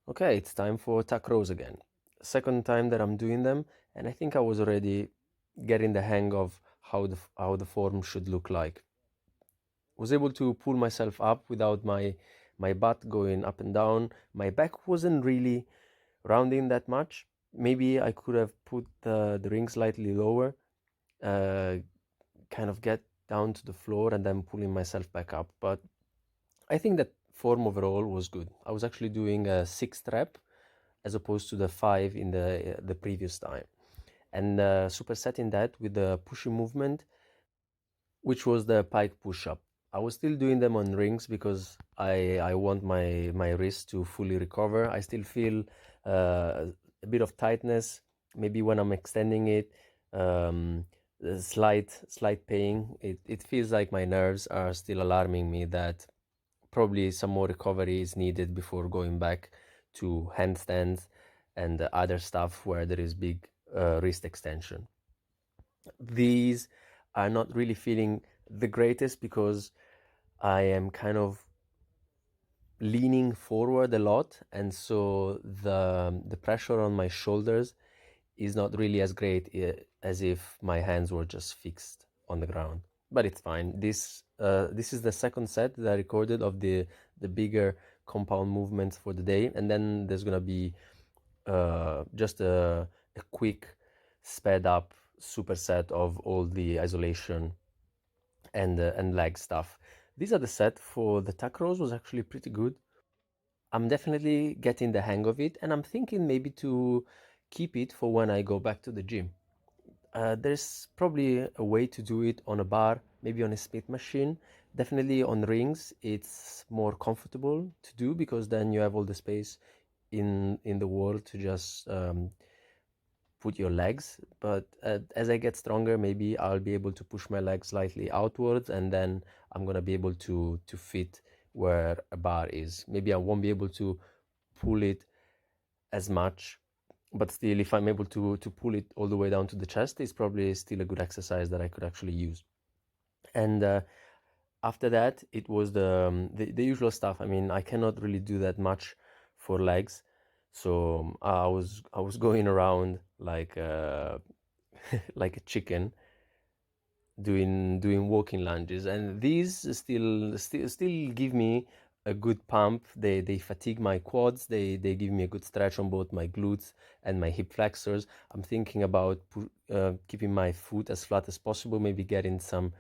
Okay, it's time for tuck rows again. Second time that I'm doing them, and I think I was already getting the hang of how the form should look like. Was able to pull myself up without my butt going up and down. My back wasn't really rounding that much. Maybe I could have put the ring slightly lower, uh, kind of get down to the floor and then pulling myself back up. But I think that form overall was good. I was actually doing a 6th rep as opposed to the 5 in the previous time, and supersetting that with the pushing movement, which was the pike push-up. I was still doing them on rings because I want my wrist to fully recover. I still feel a bit of tightness, maybe when I'm extending it, a slight pain. It feels like my nerves are still alarming me that probably some more recovery is needed before going back to handstands and other stuff where there is big wrist extension. These are not really feeling the greatest because I am kind of leaning forward a lot, and so the pressure on my shoulders is not really as great as if my hands were just fixed on the ground. But it's fine. This is the second set that I recorded of the bigger compound movements for the day, and then there's gonna be just a quick sped up superset of all the isolation and leg stuff. These are the set for the tuck rows was actually pretty good. I'm definitely getting the hang of it, and I'm thinking maybe to keep it for when I go back to the gym. There's probably a way to do it on a bar, maybe on a Smith machine. Definitely on rings, it's more comfortable to do because then you have all the space in the wall to just put your legs. But as I get stronger, maybe I'll be able to push my legs slightly outwards, and then I'm gonna be able to fit where a bar is. Maybe I won't be able to pull it as much, but still, if I'm able to pull it all the way down to the chest, it's probably still a good exercise that I could actually use. And after that, it was the usual stuff. I mean, I cannot really do that much for legs, so I was going around like like a chicken, doing walking lunges, and these still give me a good pump. They fatigue my quads. They give me a good stretch on both my glutes and my hip flexors. I'm thinking about keeping my foot as flat as possible, maybe getting some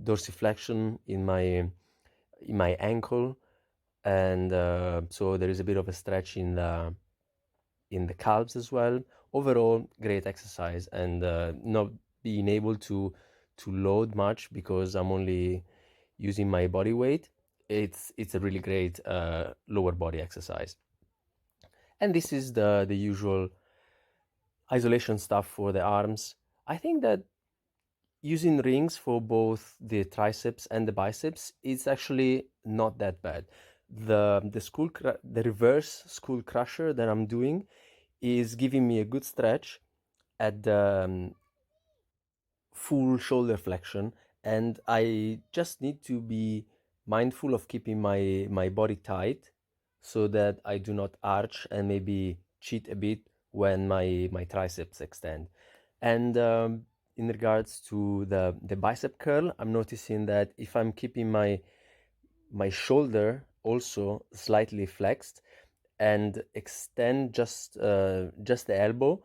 dorsiflexion in my ankle, and so there is a bit of a stretch in the calves as well. Overall, great exercise, and not being able to load much because I'm only using my body weight. It's a really great lower body exercise. And this is the usual isolation stuff for the arms. I think that using rings for both the triceps and the biceps is actually not that bad. The reverse skull crusher that I'm doing is giving me a good stretch at the full shoulder flexion, and I just need to be mindful of keeping my body tight so that I do not arch and maybe cheat a bit when my triceps extend. And in regards to the bicep curl, I'm noticing that if I'm keeping my shoulder also slightly flexed and extend just the elbow,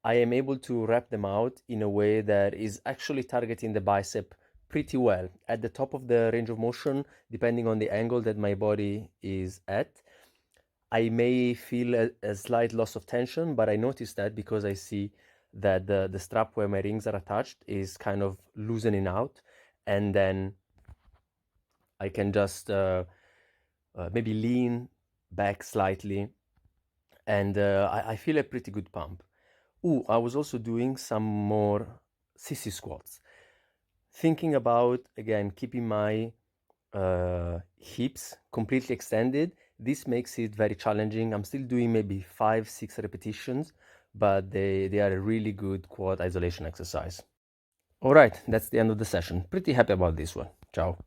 I am able to wrap them out in a way that is actually targeting the bicep pretty well. At the top of the range of motion, depending on the angle that my body is at, I may feel a slight loss of tension, but I notice that because I see that the strap where my rings are attached is kind of loosening out, and then I can just maybe lean back slightly, and I feel a pretty good pump. Ooh, I was also doing some more sissy squats. Thinking about, again, keeping my hips completely extended. This makes it very challenging. I'm still doing maybe 5-6 repetitions, but they are a really good quad isolation exercise. All right, that's the end of the session. Pretty happy about this one. Ciao.